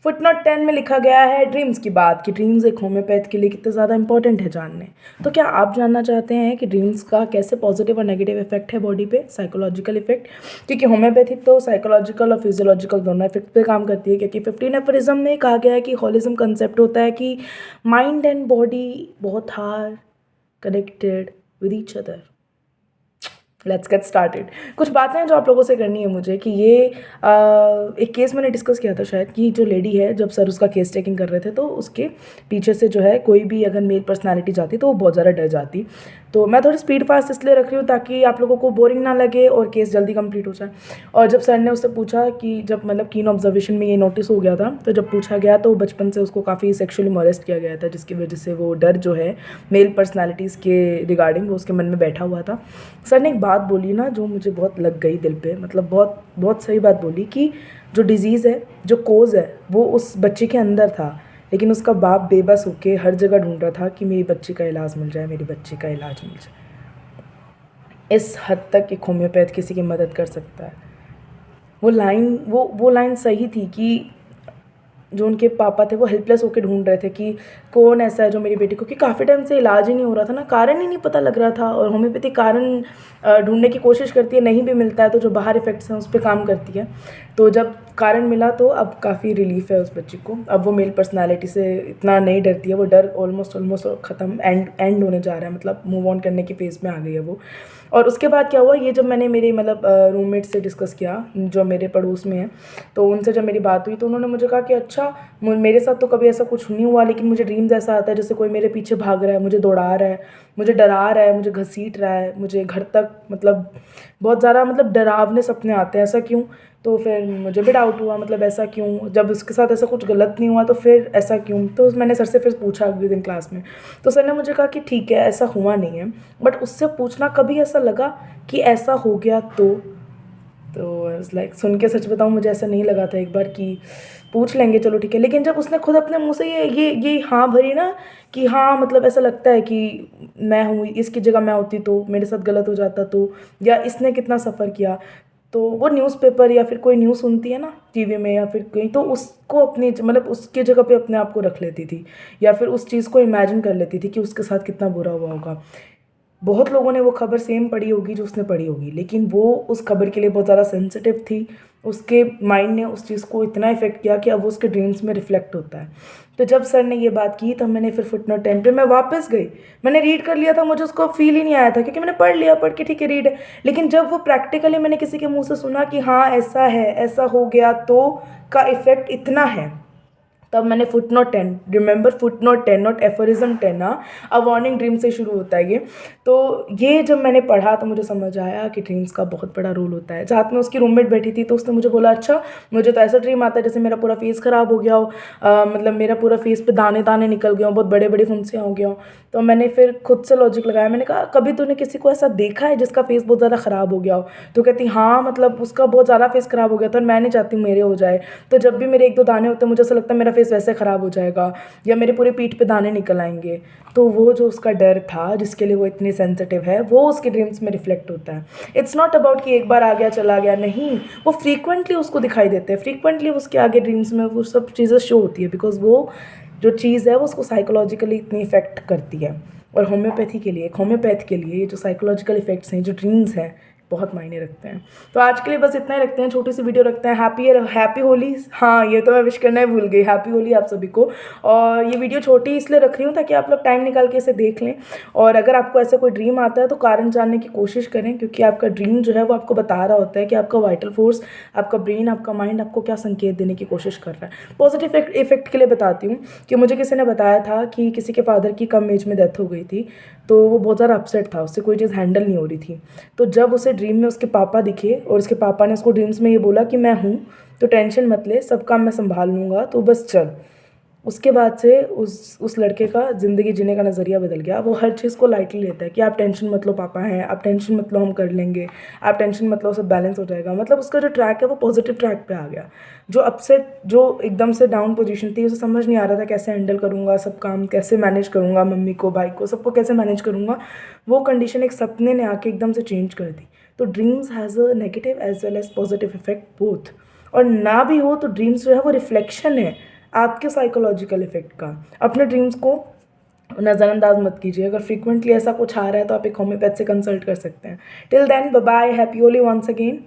Footnote 10 में लिखा गया है ड्रीम्स की बात कि ड्रीम्स एक होम्योपैथ के लिए कितने ज़्यादा इंपॉर्टेंट है जानने। तो क्या आप जानना चाहते हैं कि ड्रीम्स का कैसे पॉजिटिव और नेगेटिव इफेक्ट है बॉडी पे, साइकोलॉजिकल इफेक्ट? क्योंकि होम्योपैथिक तो साइकोलॉजिकल और फिजियोलॉजिकल दोनों इफेक्ट पे काम करती है। क्योंकि 15 एफरिज्म में कहा गया है कि होलिज्म कंसेप्ट होता है कि mind and body both are connected with each other. Let's get started. कुछ बातें हैं जो आप लोगों से करनी है मुझे कि ये एक केस मैंने डिस्कस किया था शायद कि जो लेडी है जब सर उसका केस टेकिंग कर रहे थे तो उसके पीछे से जो है कोई भी अगर मेल पर्सनालिटी जाती तो वो बहुत ज़्यादा डर जाती। तो मैं थोड़ी स्पीड फास्ट इसलिए रख रही हूँ ताकि आप लोगों को बोरिंग ना लगे और केस जल्दी कंप्लीट हो जाए। और जब सर ने उससे पूछा कि जब मतलब कीन ऑब्जर्वेशन में ये नोटिस हो गया था तो जब पूछा गया तो बचपन से उसको काफ़ी सेक्शुअली मोलेस्ट किया गया था जिसकी वजह से वो डर जो है मेल पर्सनालिटीज़ के रिगार्डिंग वो उसके मन में बैठा हुआ था। सर ने एक बात बोली ना जो मुझे बहुत लग गई दिल पे, मतलब बहुत बहुत सही बात बोली कि जो डिज़ीज़ है, जो कोज़ है वो उस बच्चे के अंदर था, लेकिन उसका बाप बेबस होके हर जगह ढूंढ रहा था कि मेरी बच्ची का इलाज मिल जाए, मेरी बच्ची का इलाज मिल जाए। इस हद तक एक होम्योपैथ किसी की मदद कर सकता है। वो लाइन सही थी कि जो उनके पापा थे वो हेल्पलेस होकर ढूंढ रहे थे कि कौन ऐसा है जो मेरी बेटी को, कि काफ़ी टाइम से इलाज ही नहीं हो रहा था ना, कारण ही नहीं पता लग रहा था। और होम्योपैथी कारण ढूंढने की कोशिश करती है, नहीं भी मिलता है तो जो बाहर इफेक्ट्स हैं उस पर काम करती है। तो जब कारण मिला तो अब काफ़ी रिलीफ है उस बच्ची को। अब वो मेल पर्सनालिटी से इतना नहीं डरती है, वो डर ऑलमोस्ट ख़त्म, एंड होने जा रहा है, मतलब मूव ऑन करने की फेज़ में आ गई है वो। और उसके बाद क्या हुआ, ये जब मैंने मेरे मतलब रूममेट से डिस्कस किया जो मेरे पड़ोस में है, तो उनसे जब मेरी बात हुई तो उन्होंने मुझे कहा कि अच्छा मेरे साथ तो कभी ऐसा कुछ नहीं हुआ, लेकिन मुझे ड्रीम्स ऐसा आता है जैसे कोई मेरे पीछे भाग रहा है, मुझे दौड़ा रहा है, मुझे डरा रहा है, मुझे घसीट रहा है, मुझे घर तक मतलब बहुत ज़्यादा मतलब डरावने सपने आते हैं। ऐसा क्यों? तो फिर मुझे भी डाउट हुआ, मतलब ऐसा क्यों, जब उसके साथ ऐसा कुछ गलत नहीं हुआ तो फिर ऐसा क्यों? तो मैंने सर से फिर पूछा अगले दिन क्लास में, तो सर ने मुझे कहा कि ठीक है ऐसा हुआ नहीं है, बट उससे पूछना कभी ऐसा लगा कि ऐसा हो गया तो लाइक सुन के सच बताऊँ मुझे ऐसा नहीं लगा था एक बार कि पूछ लेंगे चलो ठीक है। लेकिन जब उसने खुद अपने मुंह से ये हाँ भरी ना कि हाँ मतलब ऐसा लगता है कि मैं हूँ, इसकी जगह मैं होती तो मेरे साथ गलत हो जाता, तो या इसने कितना सफ़र किया, तो वो न्यूज़पेपर या फिर कोई न्यूज़ सुनती है ना टीवी में या फिर कहीं, तो उसको अपनी मतलब उसकी जगह पे अपने आप को रख लेती थी या फिर उस चीज़ को इमेजिन कर लेती थी कि उसके साथ कितना बुरा हुआ होगा। बहुत लोगों ने वो खबर सेम पढ़ी होगी जो उसने पढ़ी होगी, लेकिन वो उस खबर के लिए बहुत ज़्यादा सेंसिटिव थी, उसके माइंड ने उस चीज़ को इतना इफेक्ट किया कि अब वो उसके ड्रीम्स में रिफ्लेक्ट होता है। तो जब सर ने ये बात की तब मैंने फिर फुटनोट 10 पे मैं वापस गई, मैंने रीड कर लिया था, मुझे उसको फील ही नहीं आया था क्योंकि मैंने पढ़ लिया, पढ़ के ठीक है रीड है, लेकिन जब वो प्रैक्टिकली मैंने किसी के मुंह से सुना कि हाँ ऐसा है, ऐसा हो गया तो का इफेक्ट इतना है, तब मैंने footnote 10, remember footnote 10 not aphorism 10, a warning dream से शुरू होता है ये। तो ये जब मैंने पढ़ा तो मुझे समझ आया कि ड्रीम्स का बहुत बड़ा रोल होता है। साथ में उसकी रूममेट बैठी थी तो उसने मुझे बोला अच्छा मुझे तो ऐसा ड्रीम आता है जैसे मेरा पूरा फेस ख़राब हो गया हो, मतलब मेरा पूरा फेस पे दाने दाने निकल गए हो, बहुत बड़े बड़े फुंसियाँ हो गया हो। तो मैंने फिर खुद से लॉजिक लगाया, मैंने कहा कभी तूने किसी को ऐसा देखा है जिसका फेस बहुत ज़्यादा ख़राब हो गया हो? तो कहती हाँ मतलब उसका बहुत ज़्यादा फेस ख़राब हो गया था और मैं नहीं चाहती मेरे हो जाए, तो जब भी मेरे एक दो दाने होते हैं मुझे ऐसा लगता है मेरा फेस वैसे ख़राब हो जाएगा या मेरे पूरे पीठ पे दाने निकल आएंगे। तो वो जो उसका डर था जिसके लिए वो इतनी सेंसिटिव है वो उसके ड्रीम्स में रिफ्लेक्ट होता है। इट्स नॉट अबाउट कि एक बार आ गया चला गया, नहीं, वो फ्रीक्वेंटली उसको दिखाई देते हैं, फ्रीक्वेंटली उसके आगे ड्रीम्स में वो सब चीज़ें शो होती है, बिकॉज वो जो चीज़ है वो उसको साइकोलॉजिकली इतनी इफेक्ट करती है। और होम्योपैथी के लिए, एक होम्योपैथ के लिए ये जो साइकोलॉजिकल इफेक्ट्स हैं, जो ड्रीम्स हैं, बहुत मायने रखते हैं। तो आज के लिए बस इतना ही रखते हैं, छोटी सी वीडियो रखते हैं। हैप्पी होली, हाँ ये तो मैं विश करना ही भूल गई, हैप्पी होली आप सभी को। और ये वीडियो छोटी इसलिए रख रही हूँ ताकि आप लोग टाइम निकाल के इसे देख लें, और अगर आपको ऐसा कोई ड्रीम आता है तो कारण जानने की कोशिश करें, क्योंकि आपका ड्रीम जो है वो आपको बता रहा होता है कि आपका वाइटल फोर्स, आपका ब्रेन, आपका माइंड आपको क्या संकेत देने की कोशिश कर रहा है। पॉजिटिव इफेक्ट के लिए बताती हूँ कि मुझे किसी ने बताया था कि किसी के फादर की कम एज में डेथ हो गई थी, तो वो बहुत ज़्यादा अपसेट था, उससे कोई चीज़ हैंडल नहीं हो रही थी। तो जब उसे ड्रीम में उसके पापा दिखे और उसके पापा ने उसको ड्रीम्स में ये बोला कि मैं हूँ तो टेंशन मत ले, सब काम मैं संभाल लूँगा, तो बस चल, उसके बाद से उस लड़के का ज़िंदगी जीने का नज़रिया बदल गया। वो हर चीज़ को लाइटली लेता है कि आप टेंशन मत लो, पापा हैं, आप टेंशन मत लो, हम कर लेंगे, आप टेंशन मत लो, सब बैलेंस हो जाएगा। मतलब उसका जो ट्रैक है वो पॉजिटिव ट्रैक पे आ गया। जो अपसेट, जो एकदम से डाउन पोजीशन थी, उसे समझ नहीं आ रहा था कैसे हैंडल करूँगा सब काम, कैसे मैनेज करूँगा, मम्मी को, भाई को, सबको कैसे मैनेज करूँगा, वो कंडीशन एक सपने ने आके एकदम से चेंज कर दी। तो dreams has a negative as well as positive effect both. और ना भी हो तो ड्रीम्स जो है वो रिफ्लेक्शन है आपके साइकोलॉजिकल इफ़ेक्ट का। अपने ड्रीम्स को नज़रअंदाज मत कीजिए। अगर फ्रीक्वेंटली ऐसा कुछ आ रहा है तो आप एक होम्योपैथ से कंसल्ट कर सकते हैं। Till then bye bye, happy Holi once again.